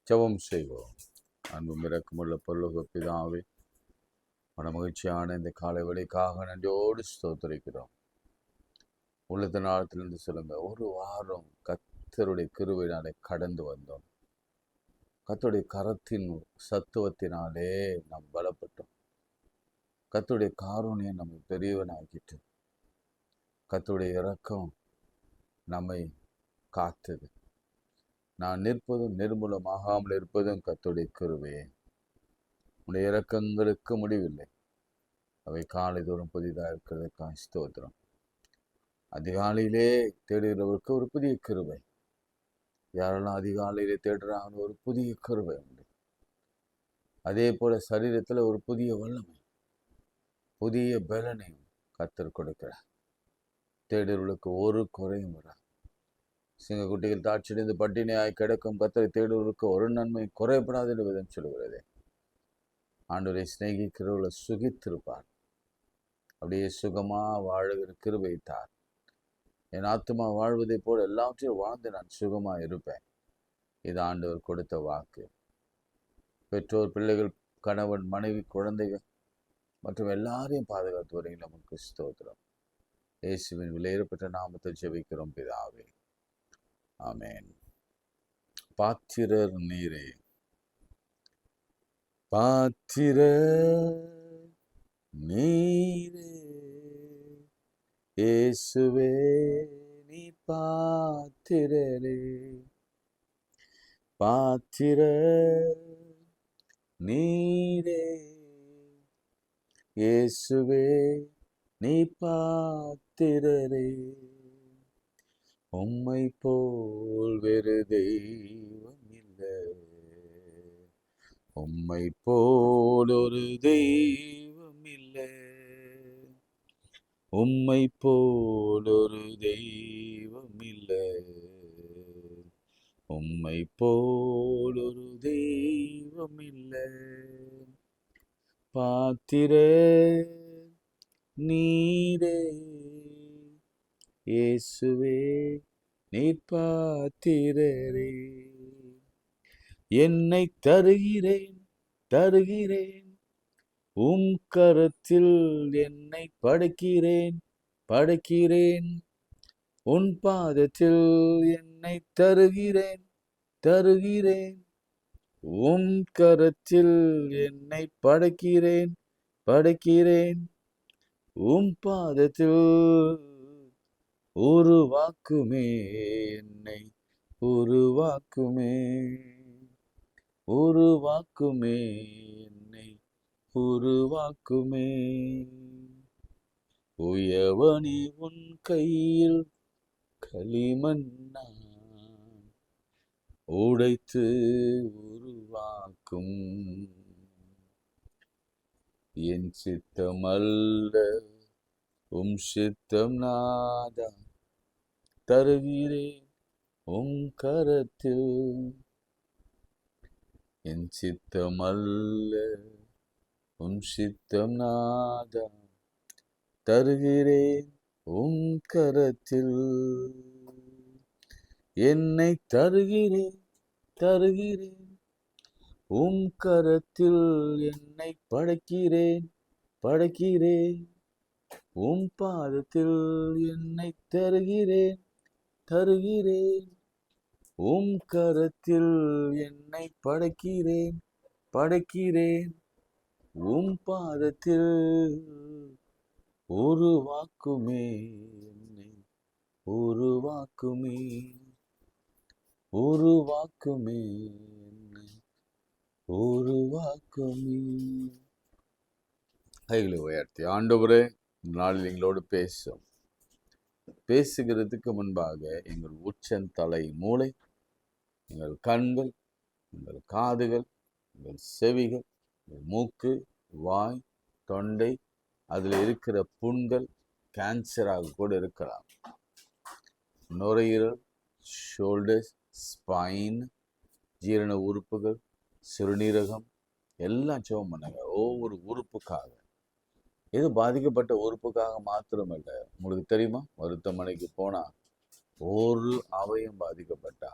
ஜெபம் செய்வோம். அன்பும் இரக்கமுள்ள பரலோக பிதாவே, மகிழ்ச்சியான இந்த காலை வேளைக்காக நன்றியோடு ஸ்தோத்திரிக்கிறோம். உள்ளத்தின் ஆழத்திலிருந்து சொல்லுங்க, ஒரு வாரம் கர்த்தருடைய கிருபையினாலே கடந்து வந்தோம். கர்த்தருடைய கரத்தின் சத்துவத்தினாலே நாம் பலப்பட்டோம். கர்த்தருடைய காருண்யம் நம்மை பெரியவனாக்கிட்டு, கர்த்தருடைய இரக்கம் நம்மை காத்தது. நான் நிற்பதும் நிர்மூலமாகாமல் இருப்பதும் கர்த்தருடைய கிருபையே. உடைய இரக்கங்களுக்கு முடிவில்லை. அவை காலை தோறும் புதிதாக இருக்கிறதுக்காக ஸ்தோத்திரம். அதிகாலையிலே தேடுகிறவருக்கு ஒரு புதிய கிருபை. யாரெல்லாம் அதிகாலையிலே தேடுறாங்கன்னு ஒரு புதிய கிருபை உண்டு. அதே போல சரீரத்தில் ஒரு புதிய வல்லமை, புதிய பலனையும் கர்த்தர் கொடுக்கிறார். தேடுகிறவர்களுக்கு ஒரு குறையும் வராது. சிங்கக்குட்டிகள் தாட்சியடைந்து பட்டினியாய் கிடக்கும் கர்த்தரை தேடுவதற்கு ஒரு நன்மை குறைபடாத விதம் சொல்கிறது. ஆண்டவரை சிநேகிக்கிறவர்களை சுகித்திருப்பார். அப்படியே சுகமா வாழுகிற கிருபை தார். என் ஆத்துமா வாழ்வதை போல் எல்லாவற்றையும் வாழ்ந்து நான் சுகமா இருப்பேன். இது ஆண்டவர் கொடுத்த வாக்கு. பெற்றோர், பிள்ளைகள், கணவன், மனைவி, குழந்தைகள் மற்றும் எல்லாரையும் பாதுகாத்து வரீங்க. நமக்கு ஸ்தோத்திரம். இயேசுவின் விலையேறப்பட்ட நாமத்தை ஜெபிக்கிறோம் பிதாவே, ஆமென். பாத்திரர் நீரே, பாத்திரர் நீரே, இயேசுவே நீ பாத்திரரே, பாத்திரர் நீரே, இயேசுவே நீ பாத்திரரே. உம்மை போல் வேறு தெய்வம் இல்லை, உம்மை போல் ஒரு தெய்வம் இல்லை, உம்மை போல் ஒரு தெய்வம் இல்லை, உம்மை போல் ஒரு தெய்வம் இல்லை. பாத்திரர் நீரே, இயேசுவே நீ பாத்திரரே. என்னை தருகிறேன் தருகிறேன், உம் கரத்தில் என்னை படைக்கிறேன் படைக்கிறேன், உன் பாதத்தில் என்னை தருகிறேன் தருகிறேன், உம் கரத்தில் என்னை படைக்கிறேன் படைக்கிறேன், உம் பாதத்தில் உருவாக்குமே என்னை உருவாக்குமே, உருவாக்குமே என்னை உருவாக்குமே. உயவனி உன் கையில் களிமண்ணா உடைத்து உருவாக்கும், என் சித்தம் அல்ல உம் சித்தம் நாதா, தருகிறேன் உம் கரத்தில். என் சித்தம் அல்ல உம் சித்தம் நாதா, தருகிறேன் உம் கரத்தில். என்னை தருகிறேன் தருகிறேன், உம் கரத்தில் என்னை படைக்கிறேன் படைக்கிறேன், உம் பாதத்தில் என்னை தருகிறேன் தருகிறேன், உம் கரத்தில் என்னை படைக்கிறேன் படைக்கிறேன், உம் பாதத்தில் உருவாக்குமே என்னை உருவாக்குமே, உருவாக்குமே என்னை உருவாக்குமே. கைகளை உயர்த்தி, ஆண்டவரே இந்த நாளில் எங்களோடு பேசுகிறதுக்கு முன்பாக எங்கள் உச்சந்தலை மூளை, எங்கள் கண்கள், எங்கள் காதுகள், எங்கள் செவிகள், எங்கள் மூக்கு, வாய், தொண்டை, அதில் இருக்கிற புண்கள் கேன்சராக கூட இருக்கலாம். நுரையீரல், ஷோல்டர்ஸ், ஸ்பைன், ஜீரண உறுப்புகள், சிறுநீரகம் எல்லாம் ஜெபம் பண்ணுங்க. ஒவ்வொரு உறுப்புக்காக, இது பாதிக்கப்பட்ட உறுப்புக்காக மாத்திரமல்ல. உங்களுக்கு தெரியுமா, மருத்துவமனைக்கு போனால் ஒரு அவயம் பாதிக்கப்பட்டா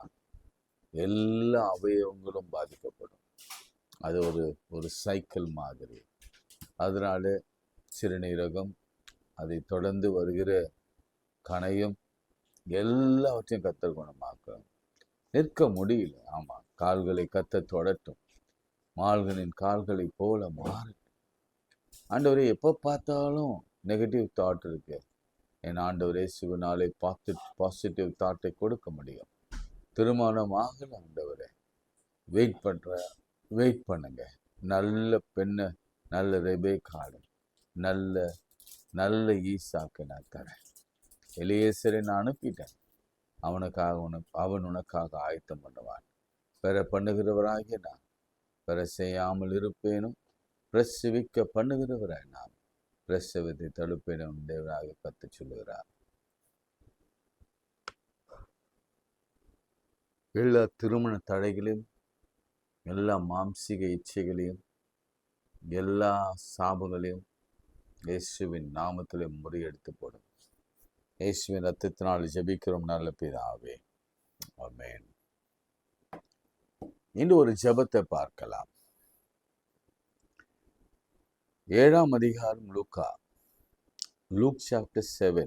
எல்லா அவயவங்களும் பாதிக்கப்படும். அது ஒரு சைக்கிள் மாதிரி. அதனால சிறுநீரகம், அதை தொடர்ந்து வருகிற கணையம், எல்லாவற்றையும் கத்தர் குணமாக்கும். நிற்க முடியல. ஆமா, கால்களை கத்த தொடட்டும், மால்களின் கால்களை போல மாறட்டும். ஆண்டவரே, எப்போ பார்த்தாலும் நெகட்டிவ் தாட் இருக்கு. என் ஆண்டவரே சிவனாலே பாசிட்டிவ் தாட்டை கொடுக்க முடியும். திருமணம் ஆகல ஆண்டவரே, வெயிட் பண்ணுங்க. நல்ல பெண்ணை, நல்ல ரெபேக்காளை, நல்ல நல்ல ஈசாக்கு நான் தரேன். எலியேசரை நான் அனுப்பிட்டேன். அவன் உனக்காக ஆயத்தம் பண்ணுவான். பெற பண்ணுகிறவராகிய நான் பெற செய்யாமல் இருப்பேனும், பிரசவிக்க பண்ணுகிறவராய் நான் பிரசவத்தை தடுப்பேனும் தேவராக கத்து சொல்லுகிறார். எல்லா திருமண தடைகளையும், எல்லா மாம்சீக இச்சைகளையும், எல்லா சாபங்களையும் இயேசுவின் நாமத்திலே முறியடித்து போடும். இயேசுவின் ரத்தத்தினால் ஜெபிக்கிறோம் நல்ல பிதாவே, ஆமென். இன்று ஒரு ஜெபத்தை பார்க்கலாம். 7ஆம் அதிகாரம் லூக் சாப்டர் 7.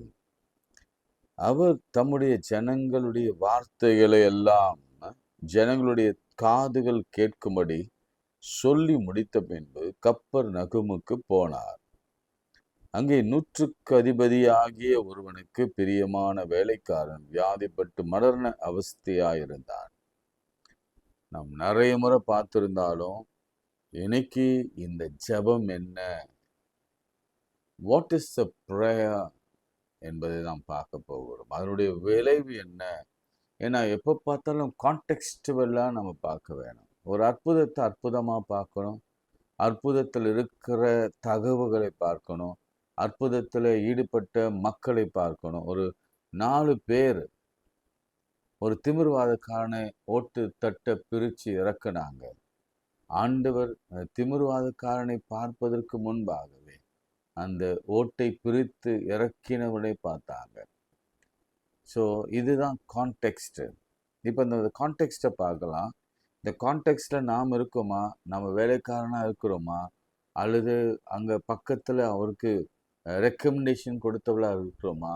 அவர் தம்முடைய ஜனங்களுடைய வார்த்தைகளை எல்லாம் ஜனங்களுடைய காதுகள் கேட்கும்படி சொல்லி முடித்த பின்பு கப்பர்நகூமுக்கு போனார். அங்கே 100க்கு அதிபதியாகிய ஒருவனுக்கு பிரியமான வேலைக்காரன் வியாதிப்பட்டு மரண அவஸ்தையாயிருந்தான். நாம் நிறைய முறை பார்த்திருந்தாலும் இன்னைக்கு இந்த ஜெபம் என்ன, வாட் இஸ் த பிரேயர் என்பதை நாம் பார்க்க போகிறோம். அதனுடைய விளைவு என்ன? ஏன்னா எப்போ பார்த்தாலும் கான்டெக்ஸ்டுவலாக நம்ம பார்க்க வேணும். ஒரு அற்புதத்தை அற்புதமாக பார்க்கணும், அற்புதத்தில் இருக்கிற தகவல்களை பார்க்கணும், அற்புதத்தில் ஈடுபட்ட மக்களை பார்க்கணும். ஒரு 4 பேர் ஒரு திமிர்வாதக்காரனை ஓட்டு தட்டை பிரித்து இறக்குனாங்க. ஆண்டவர் திமிர்வாதக்காரனை பார்ப்பதற்கு முன்பாகவே அந்த ஓட்டை பிரித்து இறக்கினவனை பார்த்தாங்க. ஸோ இதுதான் கான்டெக்ஸ்ட். இப்போ இந்த கான்டெக்ஸ்ட்டை பார்க்கலாம். இந்த கான்டெக்ஸ்டில் நாம் இருக்கோமா, நம்ம வேலைக்காரனாக இருக்கிறோமா, அல்லது அங்கே பக்கத்தில் அவருக்கு ரெக்கமெண்டேஷன் கொடுத்தவளாக இருக்கிறோமா,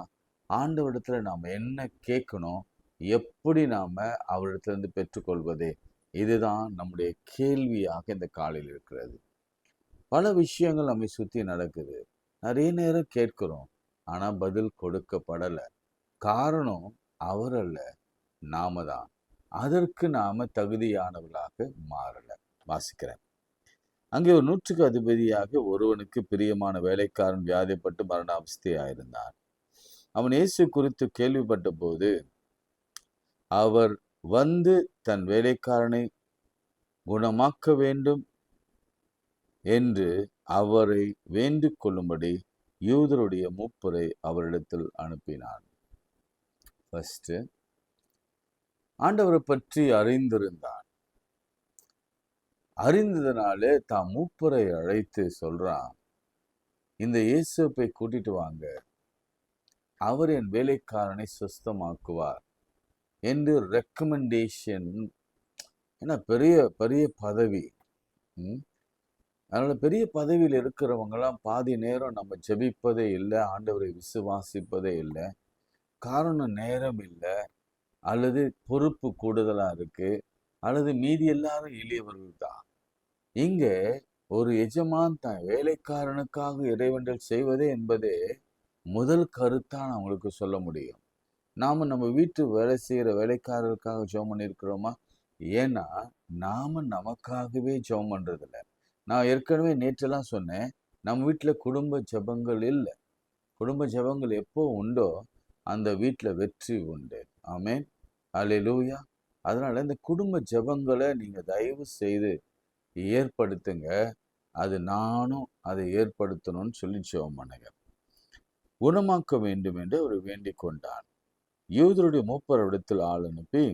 ஆண்டவரிடத்தில் நாம் என்ன கேட்கணும், எப்படி நாம் அவரிடத்துலேருந்து பெற்றுக்கொள்வது, இதுதான் நம்முடைய கேள்வியாக இந்த காலையில் இருக்கிறது. பல விஷயங்கள் நம்மை சுற்றி நடக்குது. நிறைய நேரம் கேட்கிறோம், ஆனால் பதில் கொடுக்கப்படலை. காரணம் அவர் அல்ல, நாம தான். அதற்கு நாம தகுதியானவர்களாக மாறலை. வாசிக்கிறேன். அங்கே ஒரு 100க்கு அதிபதியாக ஒருவனுக்கு பிரியமான வேலைக்காரன் வியாதிப்பட்டு மரணாவஸ்தையாயிருந்தான். அவன் இயேசு குறித்து கேள்விப்பட்ட போது அவர் வந்து தன் வேலைக்காரனை குணமாக்க வேண்டும் என்று அவரை வேண்டிக் கொள்ளும்படி யூதருடைய மூப்பரை அவரிடத்தில் அனுப்பினான். ஃபர்ஸ்ட், ஆண்டவரை பற்றி அறிந்திருந்தான். அறிந்ததுனாலே தான் மூப்பரை அழைத்து சொல்றான், இந்த இயேசுவை கூட்டிட்டு வாங்க, அவர் என் வேலைக்காரனை சுஸ்தமாக்குவார் என்று ரெக்கமெண்டேஷன். ஏன்னா பெரிய பெரிய பதவி. அதனால பெரிய பதவியில் இருக்கிறவங்கலாம் பாதி நேரம் நம்ம ஜெபிப்பதே இல்லை, ஆண்டவரை விசுவாசிப்பதே இல்லை. காரணம் நேரம் இல்லை, அல்லது பொறுப்பு கூடுதலாக இருக்கு, அல்லது மீதி எல்லாரும் எளியவர்கள் தான். இங்கே ஒரு எஜமான் தான் வேலைக்காரனுக்காக இறைவண்டல் செய்வதே என்பதே முதல் கருத்தான் அவங்களுக்கு சொல்ல முடியும். நாம நம்ம வீட்டு வேலை செய்கிற வேலைக்காரருக்காக ஜெபம் பண்ணியிருக்கிறோமா? ஏன்னா நாம நமக்காகவே ஜெபம் பண்றதில்ல. நான் ஏற்கனவே நேற்றெல்லாம் சொன்னேன், நம்ம வீட்டில் குடும்ப ஜெபங்கள் இல்லை. குடும்ப ஜெபங்கள் எப்போ உண்டோ அந்த வீட்டில் வெற்றி உண்டு. ஆமென், அல்லேலூயா. அதனால இந்த குடும்ப ஜெபங்களை நீங்க தயவு செய்து ஏற்படுத்துங்க. அது நானும் அதை ஏற்படுத்தணும்னு சொல்லி ஜெபம் பண்ணுங்க. குணமாக்க வேண்டும் என்று அவர் வேண்டிக் கொண்டான். யூதருடைய மூப்பரிடத்தில் ஆள் அனுப்பி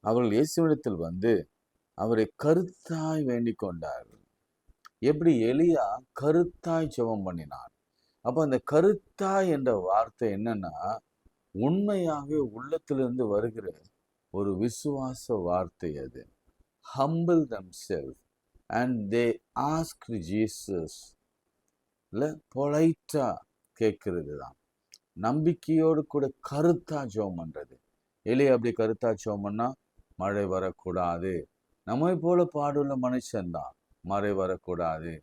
அவர்கள் இயேசுவிடத்தில் வந்து அவரை கருத்தாய் வேண்டிக் கொண்டார்கள். எப்படி எலியா கருத்தாய் ஜெபம் பண்ணினான். அப்ப அந்த கருத்தாய் என்ற வார்த்தை என்னன்னா, உண்மையாக உள்ளத்திலிருந்து வருகிற ஒரு விசுவாச வார்த்தை அது. humble themselves and they ask Jesus. இல்லை, பொலைட்டா கேட்கறது தான். நம்பிக்கையோடு கூட கருத்தா ஜெபம் பண்றது. எலியா அப்படி கருத்தா ஜெபம் பண்ணா மழை வரக்கூடாது. நம்மை போல பாடுள்ள மனுஷன்தான். மழை வரக்கூடாது,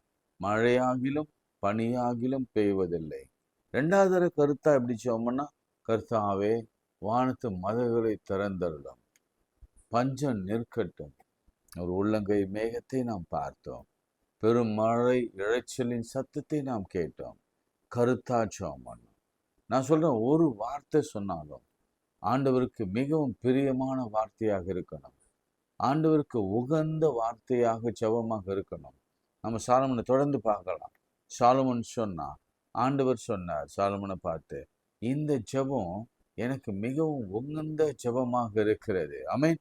மழையாகிலும் பனியாகிலும் பெய்வதில்லை. ரெண்டாவது தடவை கருத்தா எப்படி ஜெபம் பண்ணா, கர்த்தாவே வானத்து மதகுகளை திறந்தருளும், பஞ்சம் நிற்கட்டும். ஒரு உள்ளங்கை மேகத்தை நாம் பார்த்தோம், பெரும் மழை இழைச்சலின் சத்தத்தை நாம் கேட்டோம். கருத்தா ஜெபம் பண்ணோம். நான் சொல்றேன், ஒரு வார்த்தை சொன்னாலும் ஆண்டவருக்கு மிகவும் பிரியமான வார்த்தையாக இருக்கணும். ஆண்டவருக்கு உகந்த வார்த்தையாக ஜெபமாக இருக்கணும். நம்ம சாலமனை தொடர்ந்து பார்க்கலாம். சாலமன் சொன்னா, ஆண்டவர் சொன்னார் சாலமனை பார்த்து, இந்த ஜெபம் எனக்கு மிகவும் உகந்த ஜெபமாக இருக்கிறது. ஆமென்.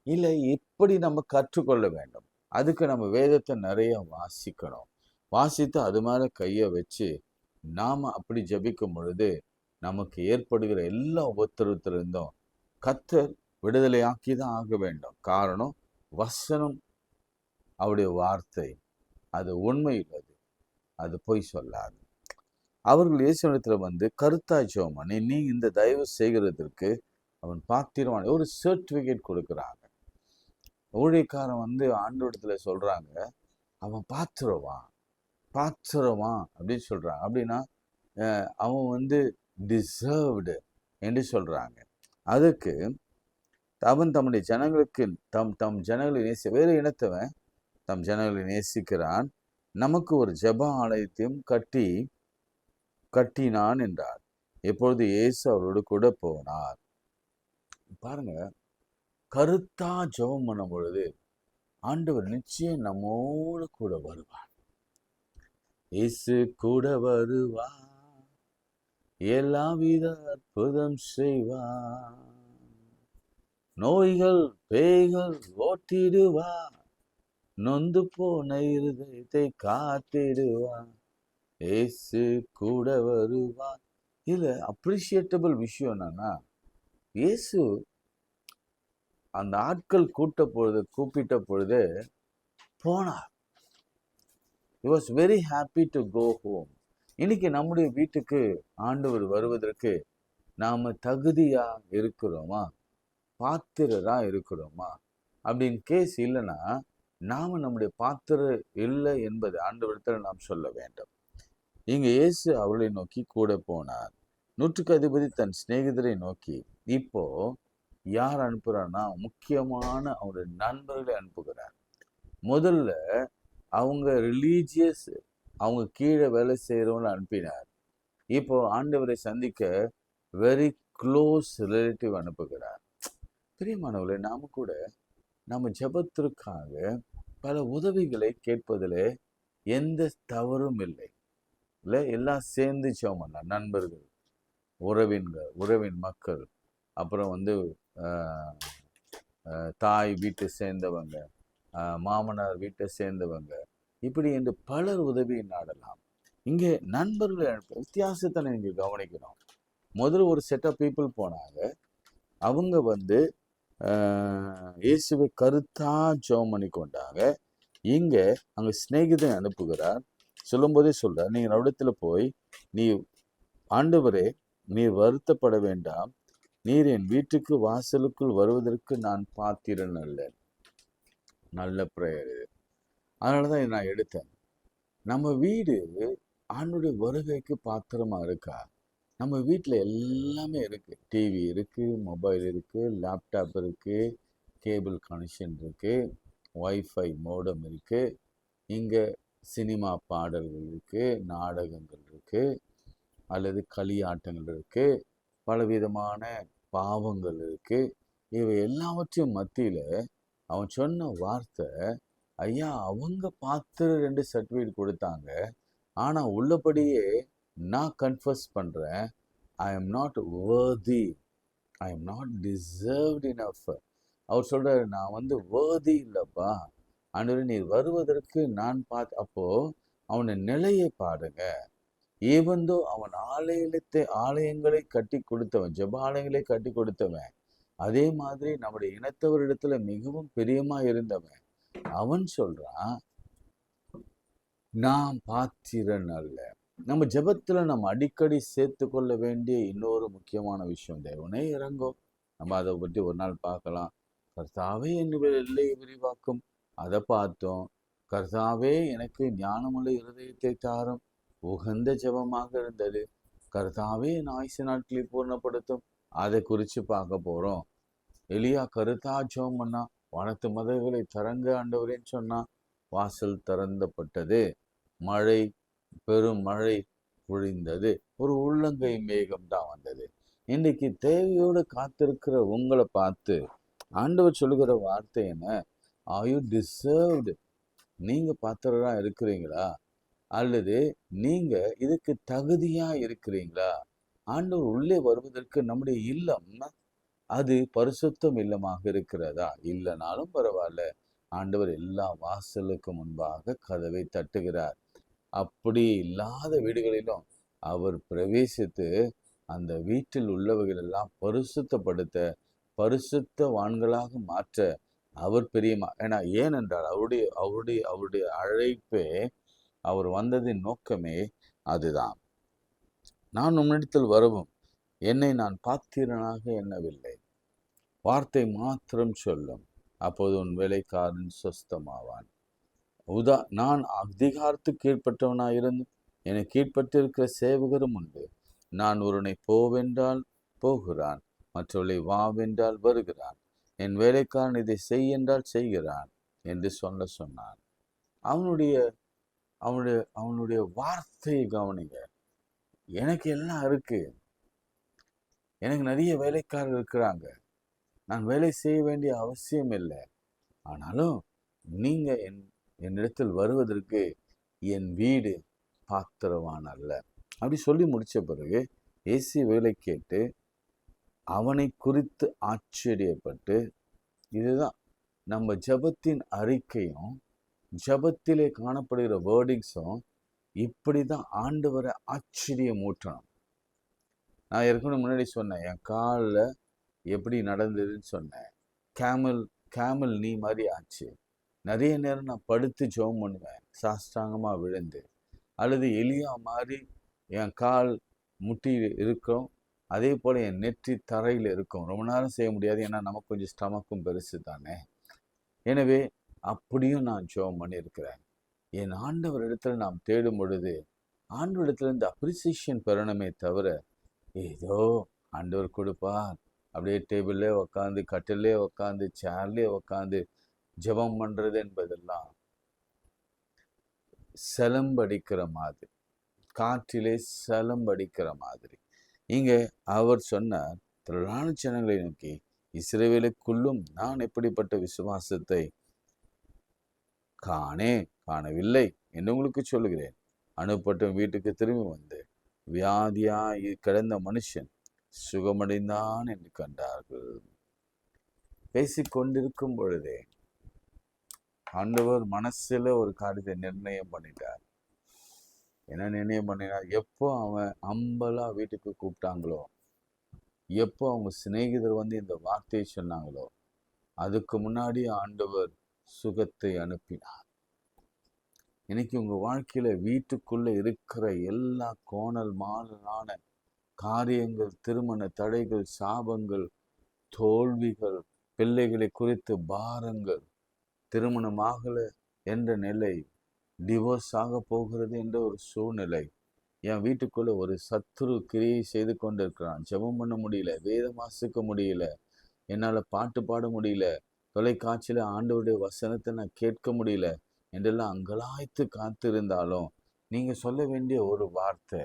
இல்லை, எப்படி நம்ம கற்றுக்கொள்ள வேண்டும்? அதுக்கு நம்ம வேதத்தை நிறைய வாசிக்கணும். வாசித்து அது மேலே கையை வச்சு நாம் அப்படி ஜெபிக்கும் பொழுது நமக்கு ஏற்படுகிற எல்லா உபத்திரத்திலிருந்தும் கர்த்தர் விடுதலையாக்கி தான் ஆக வேண்டும். காரணம், வசனம் அவருடைய வார்த்தை, அது உண்மை உள்ளது, அது பொய் சொல்லாது. அவர்கள் இயேசுவிடத்தில் வந்து கருத்தாய் ஜெபம் பண்ணி, நீ இந்த தயவு செய்கிறதற்கு அவன் பாத்திரமான ஒரு சர்டிஃபிகேட் கொடுக்குறாங்க. ஊழியக்காரன் வந்து ஆண்டவரிடத்துல சொல்றாங்க, அவன் பாத்திரவான் அப்படின்னு சொல்றாங்க. அப்படின்னா அவன் வந்து டிசர்வ்டு என்று சொல்றாங்க. அதுக்கு அவன் தம்முடைய ஜனங்களுக்கு தம் ஜனங்களை வேறு இனத்தவன் தம் ஜனங்களை நேசிக்கிறான், நமக்கு ஒரு ஜெப ஆலயத்தையும் கட்டினான் என்றார். எப்பொழுது இயேசு அவரோடு கூட போனார். பாருங்க, கருத்தா ஜெபம் பண்ணும் பொழுது ஆண்டவர் நிச்சயம் நம்மோடு கூட வருவார். இயேசு கூட வருவார், எல்லா வித அற்புதம் செய்வார், நோய்கள் பேய்கள் ஓட்டிடுவார், நொந்து போன இருதயத்தை காத்திடுவார், இயேசு கூட வருவார். இதுல அப்ரிஷியேட்டபிள் விஷயம் என்னன்னா, இயேசு அந்த ஆட்கள் கூப்பிட்ட பொழுது போனார். He was very happy to go home. இன்னைக்கு நம்முடைய வீட்டுக்கு ஆண்டவர் வருவதற்கு நாம தகுதியா இருக்கிறோமா, பாத்திரரா இருக்கிறோமா? அப்படின்னு கேஸ் இல்லைன்னா நாம நம்முடைய பாத்திரம் இல்லை என்பது ஆண்டவரிடத்தில் நாம் சொல்ல வேண்டும். இங்க இயேசு அவர்களை நோக்கி கூட போனார். நூற்றுக்கு அதிபதி தன் சிநேகிதரை நோக்கி, இப்போ யார் அனுப்புறான்னா முக்கியமான அவருடைய நண்பர்களை அனுப்புகிறார். முதல்ல அவங்க ரிலீஜியஸ், அவங்க கீழே வேலை செய்கிறவங்களை அனுப்பினார். இப்போ ஆண்டவரை சந்திக்க வெரி க்ளோஸ் ரிலேட்டிவ் அனுப்புகிறார். பிரியமானவர்களே, நாம கூட நம்ம ஜெபத்திற்காக பல உதவிகளை கேட்பதில் எந்த தவறும் இல்லை. இல்லை, எல்லாம் சேர்ந்து ஜெபம் பண்ணலாம். நண்பர்கள், உறவின் மக்கள், அப்புறம் வந்து தாய் வீட்டை சேர்ந்தவங்க, மாமனார் வீட்டை சேர்ந்தவங்க, இப்படி என்று பலர் உதவியை நாடலாம். இங்கே நண்பர்களை வித்தியாசத்தை நீங்க கவனிக்கணும். முதல்ல ஒரு செட் ஆஃப் பீப்புள் போனாங்க. அவங்க வந்து இயேசுவை கருத்தா ஜெபம் பண்ணி கொண்டாங்க. இங்க அங்க சிநேகிதனை அனுப்புகிறார். சொல்லும்போதே சொல்றார், நீங்க இடத்துல போய், நீ ஆண்டவரே நீர் வருத்தப்பட வேண்டாம், நீர் என் வீட்டுக்கு வாசலுக்குள் வருவதற்கு நான் பாத்திரன் அல்ல. நல்ல பிரேயர் இது. அதனாலதான் இதை நான் எடுத்தேன். நம்ம வீடு ஆண்டுடைய வருகைக்கு பாத்திரமா இருக்கா? நம்ம வீட்டில் எல்லாமே இருக்கு. டிவி இருக்கு, மொபைல் இருக்கு, லேப்டாப் இருக்கு, கேபிள் கனெக்ஷன் இருக்கு, வைஃபை மோடம் இருக்கு, இங்கே சினிமா பாடல்கள் இருக்கு, நாடகங்கள் இருக்கு, அல்லது களியாட்டங்கள் இருக்கு, பலவிதமான பாவங்கள் இருக்கு. இவை எல்லாவற்றையும் மத்தியில அவன் சொன்ன வார்த்தை, ஐயா அவங்க பார்த்து 2 சர்டிஃபிகேட் கொடுத்தாங்க, ஆனா உள்ளபடியே நான் கன்ஃபஸ் பண்றேன், I am not worthy, I am not deserved enough. அவர் சொல்றாரு, நான் வந்து worthy இல்லப்பா, ஆண்டவரே நீர் வருவதற்கு நான் அப்போ அவனை நிலையை பாருங்க. ஏவந்தோ அவன் ஆலயங்களை கட்டி கொடுத்தவன், ஜெபாலயங்களை கட்டி கொடுத்தவன், அதே மாதிரி நம்முடைய இனத்தவரிடத்துல மிகவும் பிரியமா இருந்தவன், அவன் சொல்றான், நான் பாத்திரன் அல்ல. நம்ம ஜெபத்துல நம்ம அடிக்கடி சேர்த்து கொள்ள வேண்டிய இன்னொரு முக்கியமான விஷயம், தேவனே இறங்கும். நம்ம அதை பற்றி ஒரு நாள் பார்க்கலாம். கர்த்தாவே என் எல்லையை விரிவாக்கும், அதை பார்த்தோம். கர்த்தாவே எனக்கு ஞானமுள்ள இருதயத்தை தாரும், உகந்த ஜெபமாக இருந்தது. கர்த்தாவே என் ஆயுசு நாட்களை பூர்ணப்படுத்தும், அதை குறித்து பார்க்க போறோம். எலியா கருத்தா ஜெபம் பண்ணா, வானத்து மதகுகளை திறங்க ஆண்டவரேன்னு சொன்னா, வாசல் திறந்தப்பட்டது, மழை, பெரும் மழை பொழிந்தது, ஒரு உள்ளங்கை மேகம் தான் வந்தது. இன்னைக்கு தேவையோடு காத்திருக்கிற உங்களை பார்த்து ஆண்டவர் சொல்லுகிற வார்த்தை என்ன? Are you deserved? நீங்க பாத்திரரா இருக்கிறீங்களா? அல்லது நீங்க இதுக்கு தகுதியா இருக்கிறீங்களா? ஆண்டவர் உள்ளே வருவதற்கு நம்முடைய இல்லம் அது பரிசுத்தம் இல்லமாக இருக்கிறதா? இல்லைனாலும் பரவாயில்ல, ஆண்டவர் எல்லா வாசலுக்கு முன்பாக கதவை தட்டுகிறார். அப்படி இல்லாத வீடுகளிலும் அவர் பிரவேசித்து அந்த வீட்டில் உள்ளவைகள் எல்லாம் பரிசுத்தப்படுத்த, பரிசுத்தவான்களாக மாற்ற அவர் பிரியமா. ஏனென்றால் அவருடைய அவருடைய அவருடைய அழைப்பே, அவர் வந்ததின் நோக்கமே அதுதான். நான் உன்னிடத்தில் வரவும் என்னை நான் பாத்திரனாக எண்ணவில்லை, வார்த்தை மாத்திரம் சொல்லும், அப்போது உன் வேலைக்காரன் சொஸ்தமாவான். நான் அதிகாரத்துக்கு கீழ்ப்பட்டவனாயிருந்து எனக்கு கீழ்ப்பட்டிருக்கிற சேவகரும் உண்டு. நான் ஒருவனை போவென்றால் போகிறான், மற்றவளை வாவென்றால் வருகிறான், என் வேலைக்காரன் இதை செய் என்றால் செய்கிறான் என்று சொன்னான். அவனுடைய அவனுடைய அவனுடைய வார்த்தையை கவனிங்க. எனக்கு எல்லாம் இருக்கு, எனக்கு நிறைய வேலைக்காரர் இருக்கிறாங்க, நான் வேலை செய்ய வேண்டிய அவசியம் இல்லை. ஆனாலும் நீங்க என்னிடத்தில் வருவதற்கு என் வீடு பாத்திரவான் அல்ல. அப்படி சொல்லி முடிச்ச பிறகு ஏசி வேலை கேட்டு அவனை குறித்து ஆச்சரியப்பட்டு, இதுதான் நம்ம ஜபத்தின் அறிக்கையும் ஜபத்திலே காணப்படுகிற வேர்டிங்ஸும் இப்படிதான் ஆண்டவரை ஆச்சரியம் ஊற்றணும். நான் ஏற்கனவே முன்னாடி சொன்னேன், என் காலில் எப்படி நடந்ததுன்னு சொன்னேன். கேமல் நீ மாதிரி ஆச்சு. நிறைய நேரம் நான் படுத்து ஜெபம் பண்ணுவேன், சாஷ்டாங்கமாக விழுந்து. அல்லது எலியா மாதிரி என் கால் முட்டி இருக்கும், அதே போல் என் நெற்றி தரையில் இருக்கும். ரொம்ப நேரம் செய்ய முடியாது, ஏன்னா நமக்கு கொஞ்சம் ஸ்டமக்கும் பெருசு தானே. எனவே அப்படியும் நான் ஜெபம் பண்ணியிருக்கிறேன். என் ஆண்டவர் இடத்துல நாம் தேடும் பொழுது ஆண்டவரிடத்துல இந்த அப்ரிசியேஷன் பெறணுமே தவிர, ஏதோ ஆண்டவர் கொடுப்பார், அப்படியே டேபிள்லே உக்காந்து, கட்டிலே உக்காந்து, சேர்லே உக்காந்து ஜெபம் பண்றது என்பதெல்லாம் செலம்படிக்கிற மாதிரி, காற்றிலே செலம்படிக்கிற மாதிரி. இங்க அவர் சொன்னார், திரளான ஜனங்களை நோக்கி, இஸ்ரவேலுக்குள்ளும் நான் எப்படிப்பட்ட விசுவாசத்தை காணவில்லை என்று உங்களுக்கு சொல்லுகிறேன். அனுப்பட்ட வீட்டுக்கு திரும்பி வந்து வியாதியா கிடந்த மனுஷன் சுகமடைந்தான் என்று கண்டார்கள். பேசிக்கொண்டிருக்கும் பொழுதே ஆண்டவர் மனசுல ஒரு காரியத்தை நிர்ணயம் பண்ணிட்டார். என்ன நிர்ணயம் பண்ணினார்? எப்போ அவன் அம்பலா வீட்டுக்கு கூப்பிட்டாங்களோ, எப்போ அவங்க சிநேகிதர் வந்து இந்த வார்த்தையை சொன்னாங்களோ, அதுக்கு முன்னாடி ஆண்டவர் சுகத்தை அனுப்பினார். இன்னைக்கு உங்க வாழ்க்கையில வீட்டுக்குள்ள இருக்கிற எல்லா கோணல் மாறலான காரியங்கள், திருமண தடைகள், சாபங்கள், தோல்விகள், பிள்ளைகளை குறித்து பாரங்கள், திருமணமாகல என்ற நிலை, டிவோர்ஸ் ஆக போகிறது என்ற ஒரு சூழ்நிலை, என் வீட்டுக்குள்ள ஒரு சத்துரு கிரியை செய்து கொண்டிருக்கிறான், ஜெபம் பண்ண முடியல, வேதம் வாசிக்க முடியல, என்னால் பாட்டு பாட முடியல, தொலைக்காட்சியில் ஆண்டவருடைய வசனத்தை நான் கேட்க முடியல என்றெல்லாம் அங்கலாய்த்து காத்திருந்தாலும் நீங்க சொல்ல வேண்டிய ஒரு வார்த்தை,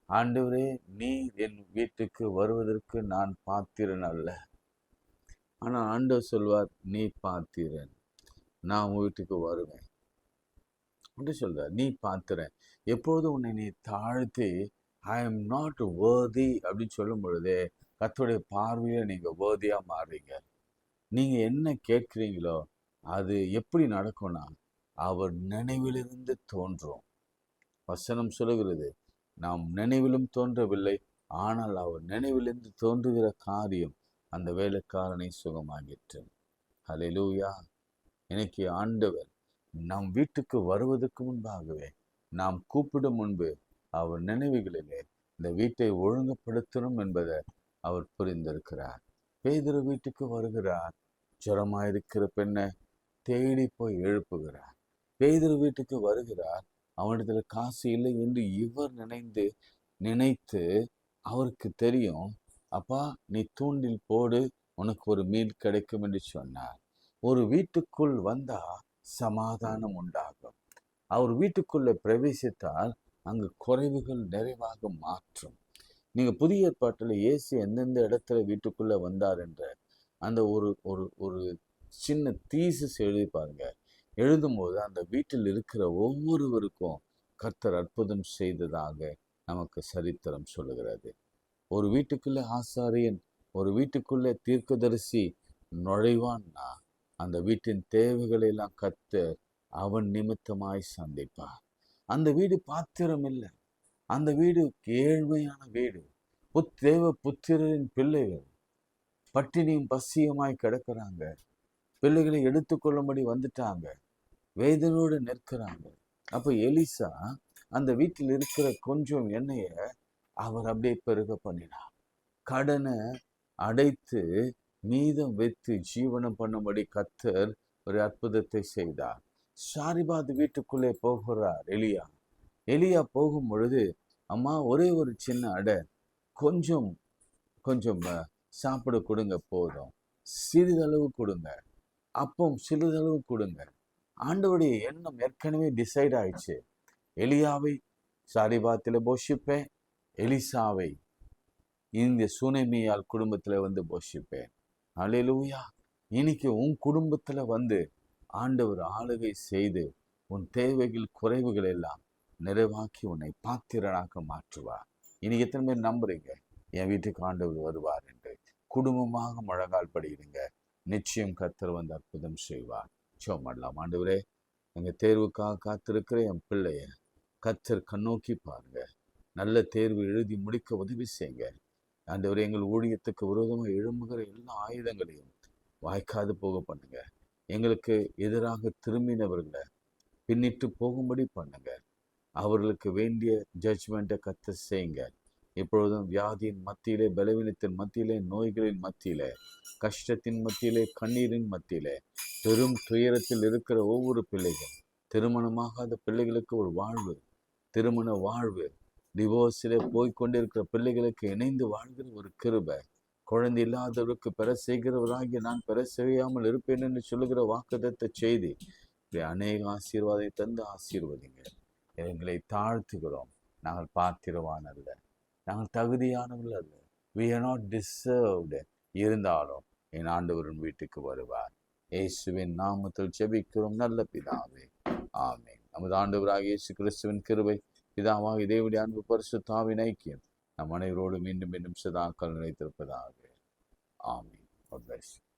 ஆண்டவரே நீர் என் வீட்டுக்கு வருவதற்கு நான் பாத்திரன் அல்ல. ஆனால் ஆண்டவர் சொல்வார், நீ பாத்திரன், நான் உன் வீட்டுக்கு வருவேன் அப்படி சொல்றார். நீ பாத்திரன். எப்போது உன்னை நீ தாழ்த்தி ஐ எம் நாட் வேர்தி அப்படின்னு சொல்லும் பொழுதே கர்த்தருடைய பார்வையில நீங்க வேர்தியா மாறுறீங்க. நீங்க என்ன கேட்கிறீங்களோ அது எப்படி நடக்கும்னா, அவர் நினைவிலிருந்து தோன்றும். வசனம் சொல்லுகிறது, நாம் நினைவிலும் தோன்றவில்லை, ஆனால் அவர் நினைவிலிருந்து தோன்றுகிற காரியம் அந்த வேலைக்காரனை சுகமாகிற்று. ஹல்லேலூயா. இன்னைக்கு ஆண்டவர் நம் வீட்டுக்கு வருவதற்கு முன்பாகவே, நாம் கூப்பிடும் முன்பு அவர் நினைவுகளிலே இந்த வீட்டை ஒழுங்குபடுத்தணும் என்பதை அவர் புரிந்திருக்கிறார். பேதுரு வீட்டுக்கு வருகிறார். ஜுரமாயிருக்கிற பெண்ணை தேடி போய் எழுப்புகிறார். பேதுரு வீட்டுக்கு வருகிறார். அவனிடத்துல காசு இல்லை என்று இவர் நினைத்து அவருக்கு தெரியும். அப்பா, நீ தூண்டில் போடு, உனக்கு ஒரு மீன் கிடைக்கும் என்று சொன்னார். ஒரு வீட்டுக்குள் வந்தா சமாதானம் உண்டாகும். அவர் வீட்டுக்குள்ள பிரவேசித்தால் அங்கு குறைவுகள் நிறைவாக மாற்றும். நீங்க புதிய ஏற்பாட்டில் இயேசு எந்தெந்த இடத்துல வீட்டுக்குள்ள வந்தார் என்ற அந்த ஒரு ஒரு ஒரு சின்ன தீசிஸ் எழுதி பாருங்க. எழுதும்போது அந்த வீட்டில் இருக்கிற ஒவ்வொருவருக்கும் கர்த்தர் அற்புதம் செய்ததாக நமக்கு சரித்திரம் சொல்லுகிறது. ஒரு வீட்டுக்குள்ள ஆசாரியன், ஒரு வீட்டுக்குள்ள தீர்க்கதரிசி நுழைவான்னா அந்த வீட்டின் தேவைகளை எல்லாம் கர்த்தர் அவன் நிமித்தமாய் சந்திப்பார். அந்த வீடு பாத்திரம் இல்லை, அந்த வீடு ஏழ்மையான வீடு. தேவ புத்திரரின் பிள்ளைகள் பட்டினியும் பசியுமாய் கிடக்கிறாங்க. பிள்ளைகளை எடுத்துக்கொள்ளும்படி வந்துட்டாங்க, வேதனோடு நிற்கிறாங்க. அப்ப எலிசா அந்த வீட்டில் இருக்கிற கொஞ்சம் எண்ணெய அவர் அப்படியே பெருக பண்ணினார். கடனை அடைத்து மீதம் வைத்து ஜீவனம் பண்ணும்படி கர்த்தர் ஒரு அற்புதத்தை செய்தார். சாரிபாத் வீட்டுக்குள்ளே போகிறார் எலியா போகும் பொழுது, அம்மா ஒரே ஒரு சின்ன அடை, கொஞ்சம் கொஞ்சம் சாப்பிட கொடுங்க, போதும், சிறிதளவு கொடுங்க, அப்பம் சிறிதளவு கொடுங்க. ஆண்டவருடைய எண்ணம் ஏற்கனவே டிசைட் ஆயிடுச்சு. எலியாவை சாரிபாத்தில் போஷிப்பேன், எலிசாவை இந்த சுனேமியால் குடும்பத்துல வந்து போஷிப்பேன். அல்லேலூயா. இன்னைக்கு உன் குடும்பத்துல வந்து ஆண்டவர் ஆளுகை செய்து உன் தேவைகள் குறைவுகள் எல்லாம் நிறைவாக்கி உன்னை பாத்திரனாக மாற்றுவார். இன்னைக்கு எத்தனை பேர் நம்புறீங்க என் வீட்டுக்கு ஆண்டவர் வருவார் என்று? குடும்பமாக முழங்கால் படிடுங்க, நிச்சயம் கர்த்தர் வந்து அற்புதம் செய்வார். சோமடலாம். ஆண்டவரே, எங்க தேர்வுக்காக காத்திருக்கிற என் பிள்ளைய கர்த்தர் கண்ணோக்கி பாருங்க, நல்ல தேர்வு எழுதி முடிக்க உதவி செய்யுங்க. ஆண்டவரே, எங்கள் ஊழியத்துக்கு விரோதமாக எழும்புகிற எல்லா ஆயுதங்களையும் வாய்க்காது போக பண்ணுங்க. எங்களுக்கு எதிராக திரும்பினவர்களை பின்னிட்டு போகும்படி பண்ணுங்க. அவர்களுக்கு வேண்டிய ஜட்ஜ்மெண்ட்டை கர்த்தர் செய்யுங்க. இப்பொழுதும் வியாதியின் மத்தியிலே, பலவீனத்தின் மத்தியிலே, நோய்களின் மத்தியிலே, கஷ்டத்தின் மத்தியிலே, கண்ணீரின் மத்தியிலே, பெரும் துயரத்தில் இருக்கிற ஒவ்வொரு பிள்ளைகள், திருமணமாகாத பிள்ளைகளுக்கு ஒரு வாழ்வு, திருமண வாழ்வு, டிவோர்ஸிலே போய்கொண்டிருக்கிற பிள்ளைகளுக்கு இணைந்து வாழ்கிற ஒரு கிருபை, குழந்தை இல்லாதவருக்கு பெற செய்கிறவராகிய நான் பெற செய்யாமல் இருப்பேன் என்று சொல்லுகிற வாக்குத்தத்த செய்தி, அநேக ஆசீர்வாதை தந்து ஆசீர்வதிங்க. எங்களை தாழ்த்துகிறோம். நாங்கள் பாத்திரவான் அல்ல, நாங்கள் தகுதியானவர்கள் அல்ல. we are not deserved. இருந்தாலும் என் ஆண்டவரின் வீட்டுக்கு வருவார். இயேசுவின் நாமத்தில் ஜெபிக்கிறோம் நல்ல பிதாவே, ஆமென். நமது ஆண்டவராக இயேசு கிறிஸ்துவின் கிருபை, பிதாவாகிய தேவனுடைய அன்பு, பரிசுத்த ஆவியின் ஐக்கியம் நம் அனைவரோடு மீண்டும் மீண்டும் சதாக்கள் நிலைத்திருப்பதாக. ஆமென். God bless you.